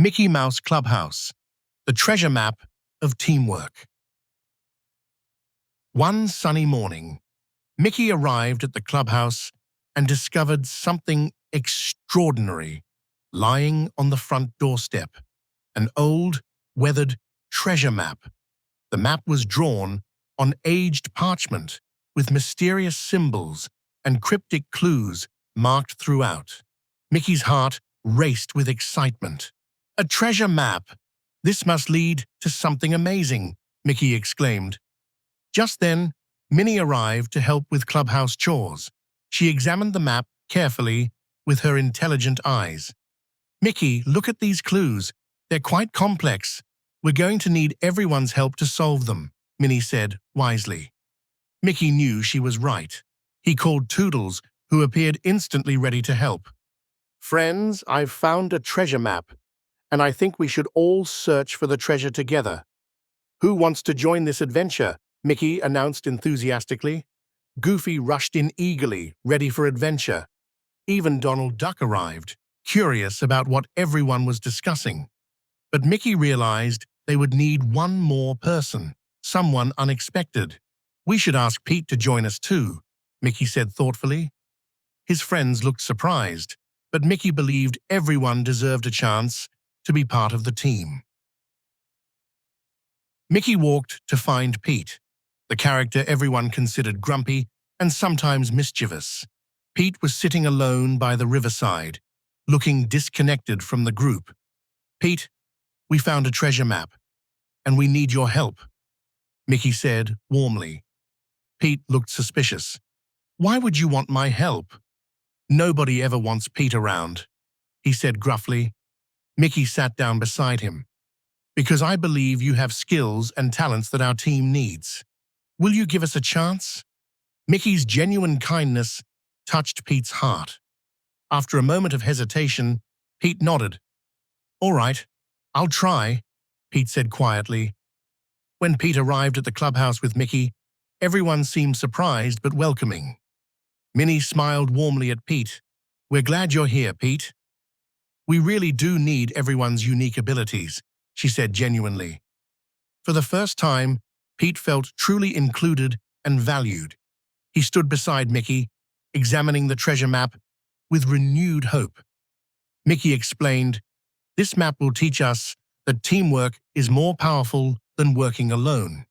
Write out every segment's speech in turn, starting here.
Mickey Mouse Clubhouse, the treasure map of teamwork. One sunny morning, Mickey arrived at the clubhouse and discovered something extraordinary lying on the front doorstep, an old, weathered treasure map. The map was drawn on aged parchment with mysterious symbols and cryptic clues marked throughout. Mickey's heart raced with excitement. A treasure map! This must lead to something amazing, Mickey exclaimed. Just then, Minnie arrived to help with clubhouse chores. She examined the map carefully with her intelligent eyes. Mickey, look at these clues. They're quite complex. We're going to need everyone's help to solve them, Minnie said wisely. Mickey knew she was right. He called Toodles, who appeared instantly ready to help. Friends, I've found a treasure map, and I think we should all search for the treasure together. Who wants to join this adventure? Mickey announced enthusiastically. Goofy rushed in eagerly, ready for adventure. Even Donald Duck arrived, curious about what everyone was discussing. But Mickey realized they would need one more person, someone unexpected. We should ask Pete to join us too, Mickey said thoughtfully. His friends looked surprised, but Mickey believed everyone deserved a chance to be part of the team. Mickey walked to find Pete, the character everyone considered grumpy and sometimes mischievous. Pete was sitting alone by the riverside, looking disconnected from the group. Pete, we found a treasure map, and we need your help, Mickey said warmly. Pete looked suspicious. Why would you want my help? Nobody ever wants Pete around, he said gruffly. Mickey sat down beside him. Because I believe you have skills and talents that our team needs. Will you give us a chance? Mickey's genuine kindness touched Pete's heart. After a moment of hesitation, Pete nodded. All right, I'll try, Pete said quietly. When Pete arrived at the clubhouse with Mickey, everyone seemed surprised but welcoming. Minnie smiled warmly at Pete. We're glad you're here, Pete. We really do need everyone's unique abilities, she said genuinely. For the first time, Pete felt truly included and valued. He stood beside Mickey, examining the treasure map with renewed hope. Mickey explained, "This map will teach us that teamwork is more powerful than working alone.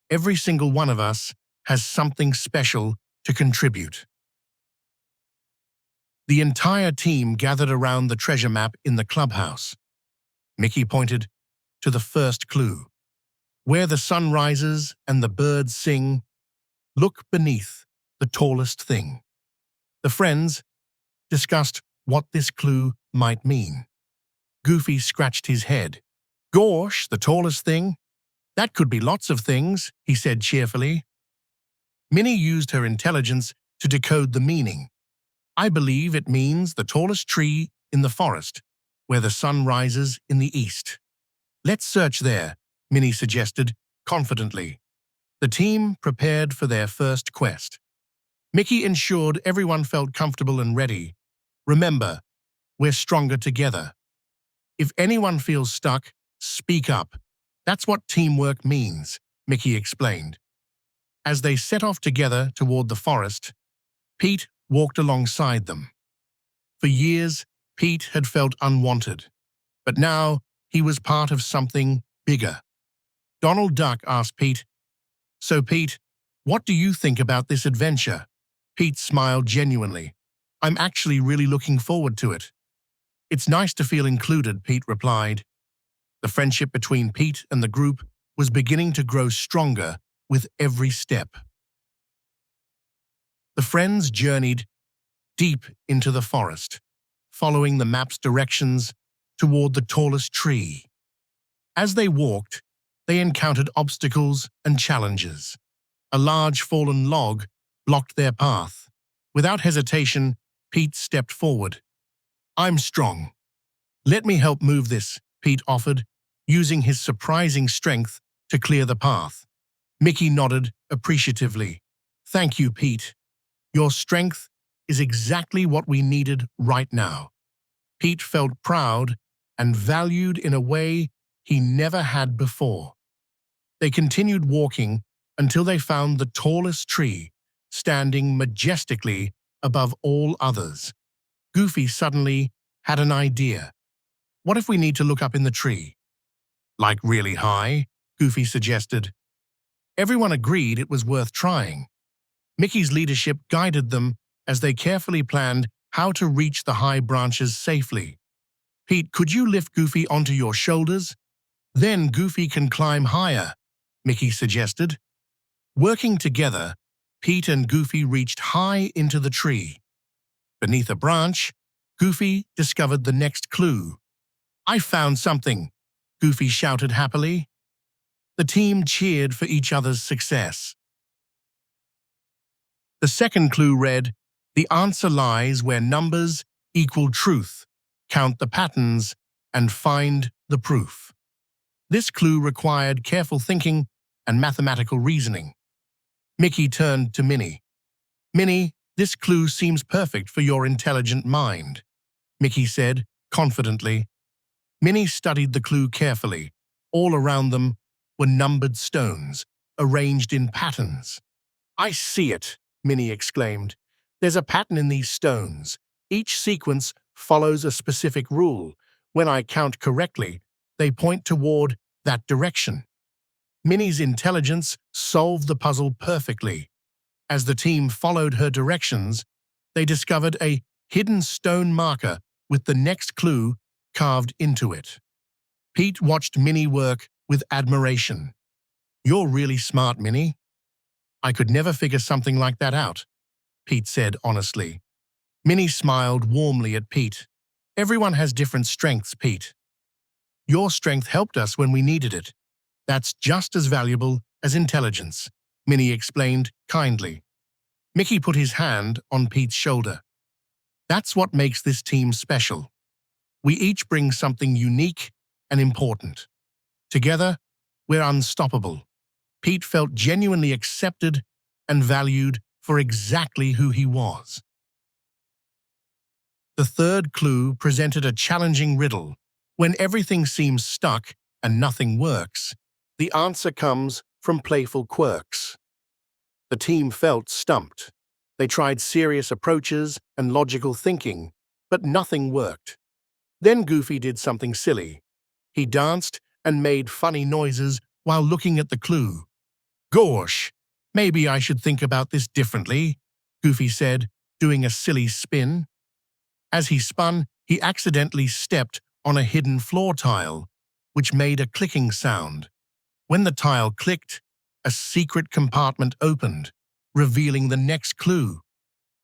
Every single one of us has something special to contribute." The entire team gathered around the treasure map in the clubhouse. Mickey pointed to the first clue. Where the sun rises and the birds sing, look beneath the tallest thing. The friends discussed what this clue might mean. Goofy scratched his head. Gosh, the tallest thing? That could be lots of things, he said cheerfully. Minnie used her intelligence to decode the meaning. I believe it means the tallest tree in the forest, where the sun rises in the east. Let's search there, Minnie suggested confidently. The team prepared for their first quest. Mickey ensured everyone felt comfortable and ready. Remember, we're stronger together. If anyone feels stuck, speak up. That's what teamwork means, Mickey explained. As they set off together toward the forest, Pete walked alongside them. For years, Pete had felt unwanted, but now he was part of something bigger. Donald Duck asked Pete, "So Pete, what do you think about this adventure?" Pete smiled genuinely. "I'm actually really looking forward to it." "It's nice to feel included," Pete replied. The friendship between Pete and the group was beginning to grow stronger with every step. The friends journeyed deep into the forest, following the map's directions toward the tallest tree. As they walked, they encountered obstacles and challenges. A large fallen log blocked their path. Without hesitation, Pete stepped forward. "I'm strong. Let me help move this," Pete offered, using his surprising strength to clear the path. Mickey nodded appreciatively. "Thank you, Pete. Your strength is exactly what we needed right now." Pete felt proud and valued in a way he never had before. They continued walking until they found the tallest tree, standing majestically above all others. Goofy suddenly had an idea. What if we need to look up in the tree? Like really high, Goofy suggested. Everyone agreed it was worth trying. Mickey's leadership guided them as they carefully planned how to reach the high branches safely. Pete, could you lift Goofy onto your shoulders? Then Goofy can climb higher, Mickey suggested. Working together, Pete and Goofy reached high into the tree. Beneath a branch, Goofy discovered the next clue. I found something, Goofy shouted happily. The team cheered for each other's success. The second clue read, the answer lies where numbers equal truth. Count the patterns and find the proof. This clue required careful thinking and mathematical reasoning. Mickey turned to Minnie. Minnie, this clue seems perfect for your intelligent mind, Mickey said confidently. Minnie studied the clue carefully. All around them were numbered stones, arranged in patterns. I see it, Minnie exclaimed. There's a pattern in these stones. Each sequence follows a specific rule. When I count correctly, they point toward that direction. Minnie's intelligence solved the puzzle perfectly. As the team followed her directions, they discovered a hidden stone marker with the next clue carved into it. Pete watched Minnie work with admiration. You're really smart, Minnie. I could never figure something like that out, Pete said honestly. Minnie smiled warmly at Pete. Everyone has different strengths, Pete. Your strength helped us when we needed it. That's just as valuable as intelligence, Minnie explained kindly. Mickey put his hand on Pete's shoulder. That's what makes this team special. We each bring something unique and important. Together, we're unstoppable. Pete felt genuinely accepted and valued for exactly who he was. The third clue presented a challenging riddle. When everything seems stuck and nothing works, the answer comes from playful quirks. The team felt stumped. They tried serious approaches and logical thinking, but nothing worked. Then Goofy did something silly. He danced and made funny noises while looking at the clue. Gosh, maybe I should think about this differently, Goofy said, doing a silly spin. As he spun, he accidentally stepped on a hidden floor tile, which made a clicking sound. When the tile clicked, a secret compartment opened, revealing the next clue.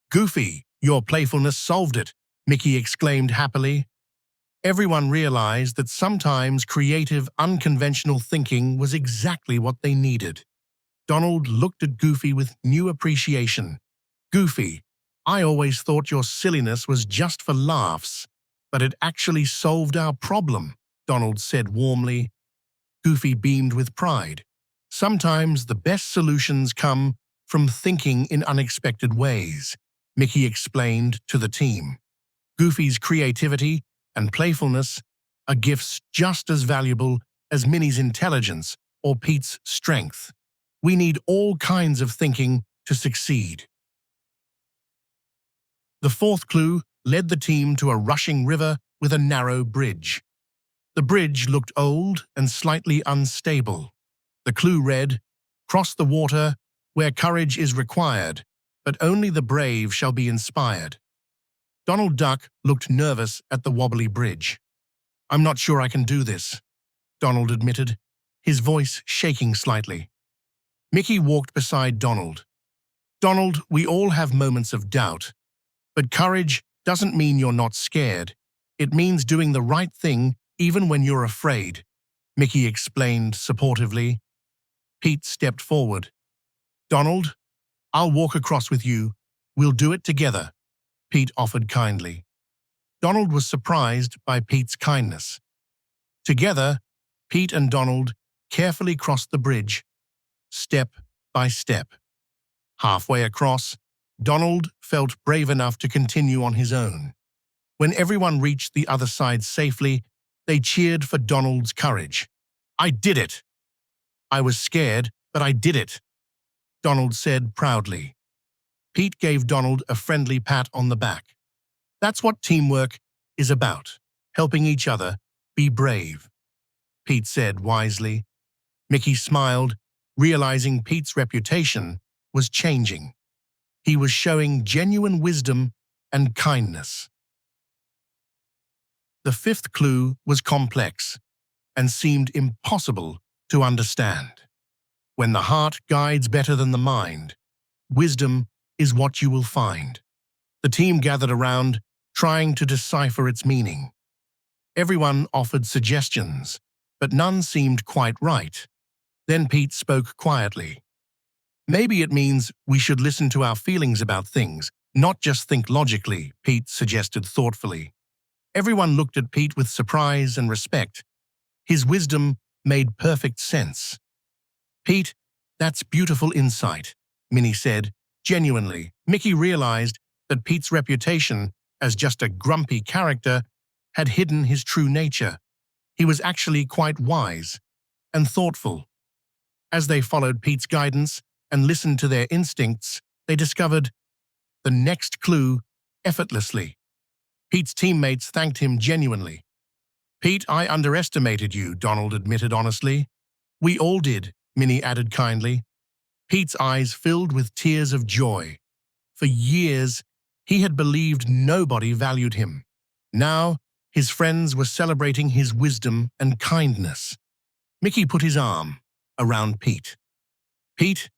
Goofy, your playfulness solved it, Mickey exclaimed happily. Everyone realized that sometimes creative, unconventional thinking was exactly what they needed. Donald looked at Goofy with new appreciation. Goofy, I always thought your silliness was just for laughs, but it actually solved our problem, Donald said warmly. Goofy beamed with pride. Sometimes the best solutions come from thinking in unexpected ways, Mickey explained to the team. Goofy's creativity and playfulness are gifts just as valuable as Minnie's intelligence or Pete's strength. We need all kinds of thinking to succeed. The fourth clue led the team to a rushing river with a narrow bridge. The bridge looked old and slightly unstable. The clue read, cross the water where courage is required, but only the brave shall be inspired. Donald Duck looked nervous at the wobbly bridge. I'm not sure I can do this, Donald admitted, his voice shaking slightly. Mickey walked beside Donald. Donald, we all have moments of doubt, but courage doesn't mean you're not scared. It means doing the right thing even when you're afraid, Mickey explained supportively. Pete stepped forward. Donald, I'll walk across with you. We'll do it together, Pete offered kindly. Donald was surprised by Pete's kindness. Together, Pete and Donald carefully crossed the bridge, step by step. Halfway across, Donald felt brave enough to continue on his own. When everyone reached the other side safely, They cheered for Donald's courage. "I did it!" "I was scared, but I did it," Donald said proudly. Pete gave Donald a friendly pat on the back. "That's what teamwork is about, helping each other be brave," Pete said wisely. Mickey smiled, realizing Pete's reputation was changing. He was showing genuine wisdom and kindness. The fifth clue was complex and seemed impossible to understand. When the heart guides better than the mind, wisdom is what you will find. The team gathered around, trying to decipher its meaning. Everyone offered suggestions, but none seemed quite right. Then Pete spoke quietly. "Maybe it means we should listen to our feelings about things, not just think logically," Pete suggested thoughtfully. Everyone looked at Pete with surprise and respect. His wisdom made perfect sense. "Pete, that's beautiful insight," Minnie said, genuinely. Mickey realized that Pete's reputation as just a grumpy character had hidden his true nature. He was actually quite wise and thoughtful. As they followed Pete's guidance and listened to their instincts, they discovered the next clue effortlessly. Pete's teammates thanked him genuinely. "Pete, I underestimated you," Donald admitted honestly. "We all did," Minnie added kindly. Pete's eyes filled with tears of joy. For years, he had believed nobody valued him. Now, his friends were celebrating his wisdom and kindness. Mickey put his arm around Pete. "Pete,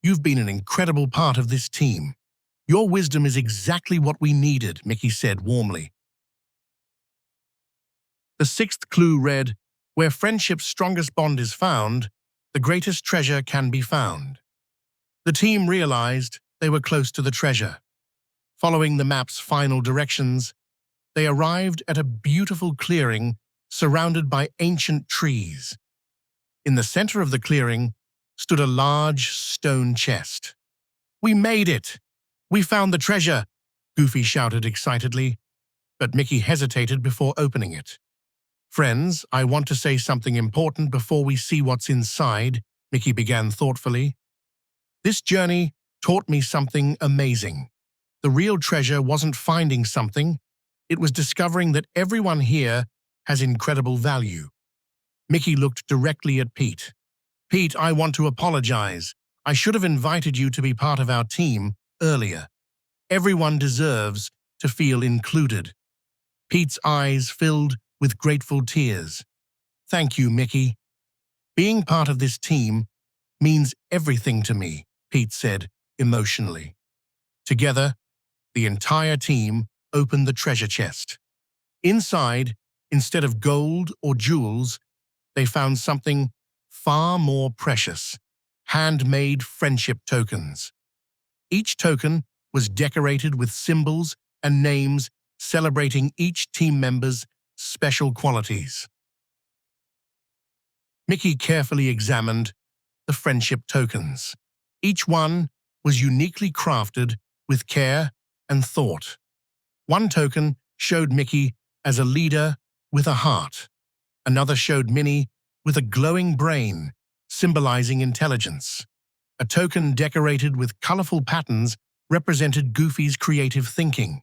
you've been an incredible part of this team. Your wisdom is exactly what we needed," Mickey said warmly. The sixth clue read, "Where friendship's strongest bond is found, the greatest treasure can be found." The team realized they were close to the treasure. Following the map's final directions, they arrived at a beautiful clearing surrounded by ancient trees. In the center of the clearing stood a large stone chest. "We made it! We found the treasure!" Goofy shouted excitedly, but Mickey hesitated before opening it. "Friends, I want to say something important before we see what's inside," Mickey began thoughtfully. "This journey taught me something amazing. The real treasure wasn't finding something, it was discovering that everyone here has incredible value." Mickey looked directly at Pete. "Pete, I want to apologize. I should have invited you to be part of our team earlier. Everyone deserves to feel included." Pete's eyes filled with grateful tears. "Thank you, Mickey. Being part of this team means everything to me," Pete said emotionally. Together, the entire team opened the treasure chest. Inside, instead of gold or jewels, they found something far more precious: handmade friendship tokens. Each token was decorated with symbols and names celebrating each team member's special qualities. Mickey carefully examined the friendship tokens. Each one was uniquely crafted with care and thought. One token showed Mickey as a leader with a heart. Another showed Minnie with a glowing brain, symbolizing intelligence. A token decorated with colorful patterns represented Goofy's creative thinking.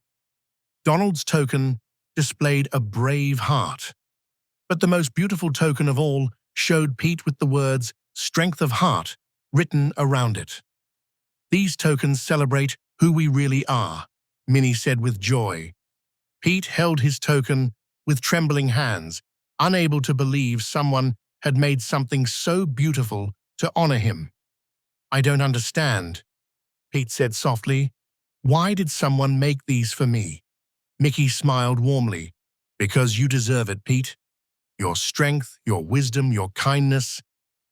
Donald's token displayed a brave heart. But the most beautiful token of all showed Pete with the words "strength of heart" written around it. "These tokens celebrate who we really are," Minnie said with joy. Pete held his token with trembling hands, unable to believe someone had made something so beautiful to honor him. "I don't understand," Pete said softly. "Why did someone make these for me?" Mickey smiled warmly. "Because you deserve it, Pete. Your strength, your wisdom, your kindness,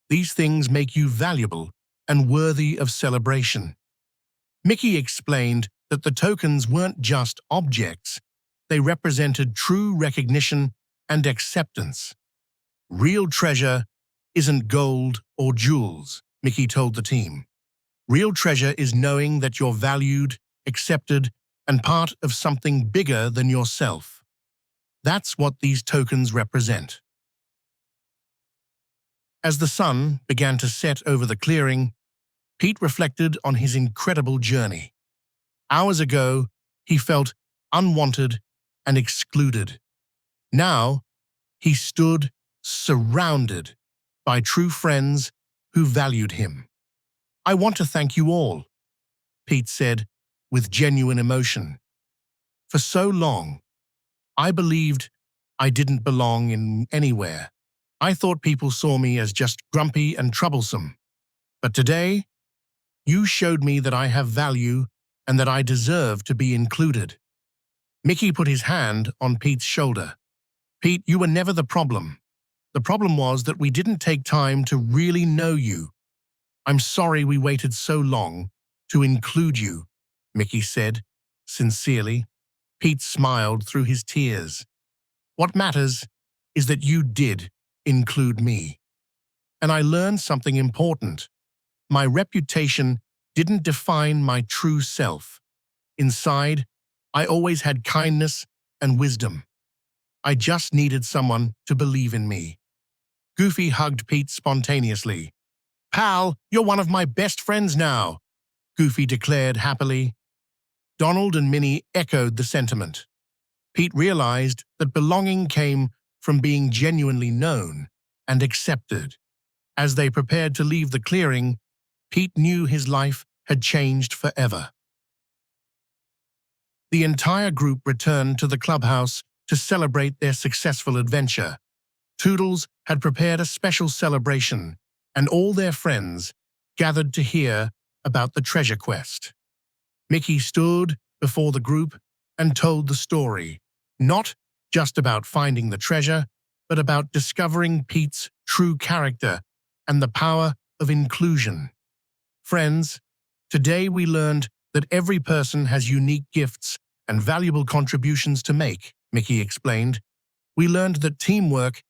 these things make you valuable and worthy of celebration." Mickey explained that the tokens weren't just objects, they represented true recognition and acceptance. "Real treasure isn't gold or jewels," Mickey told the team. "Real treasure is knowing that you're valued, accepted, and part of something bigger than yourself." That's what these tokens represent. As the sun began to set over the clearing, Pete reflected on his incredible journey. Hours ago, he felt unwanted and excluded. Now, he stood surrounded by true friends who valued him. "I want to thank you all," Pete said with genuine emotion. "For so long, I believed I didn't belong in anywhere. I thought people saw me as just grumpy and troublesome. But today, you showed me that I have value and that I deserve to be included." Mickey put his hand on Pete's shoulder. "Pete, you were never the problem. The problem was that we didn't take time to really know you. I'm sorry we waited so long to include you," Mickey said, sincerely. Pete smiled through his tears. "What matters is that you did include me. And I learned something important. My reputation didn't define my true self. Inside, I always had kindness and wisdom. I just needed someone to believe in me." Goofy hugged Pete spontaneously. "Pal, you're one of my best friends now," Goofy declared happily. Donald and Minnie echoed the sentiment. Pete realized that belonging came from being genuinely known and accepted. As they prepared to leave the clearing, Pete knew his life had changed forever. The entire group returned to the clubhouse to celebrate their successful adventure. Toodles had prepared a special celebration, and all their friends gathered to hear about the treasure quest. Mickey stood before the group and told the story, not just about finding the treasure, but about discovering Pete's true character and the power of inclusion. "Friends, today we learned that every person has unique gifts and valuable contributions to make," Mickey explained. "We learned that teamwork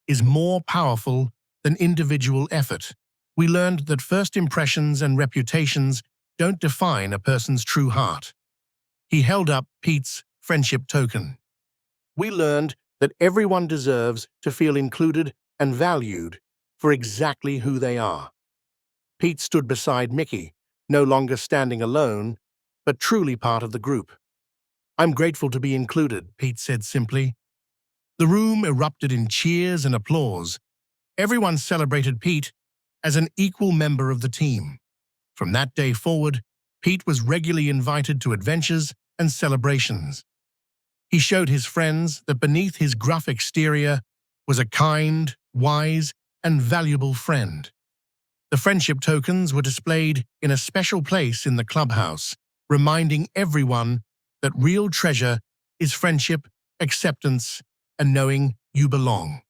is more powerful than individual effort. We learned that first impressions and reputations don't define a person's true heart." He held up Pete's friendship token. "We learned that everyone deserves to feel included and valued for exactly who they are." Pete stood beside Mickey, no longer standing alone, but truly part of the group. "I'm grateful to be included," Pete said simply. The room erupted in cheers and applause. Everyone celebrated Pete as an equal member of the team. From that day forward, Pete was regularly invited to adventures and celebrations. He showed his friends that beneath his gruff exterior was a kind, wise, and valuable friend. The friendship tokens were displayed in a special place in the clubhouse, reminding everyone that real treasure is friendship, acceptance, and knowing you belong.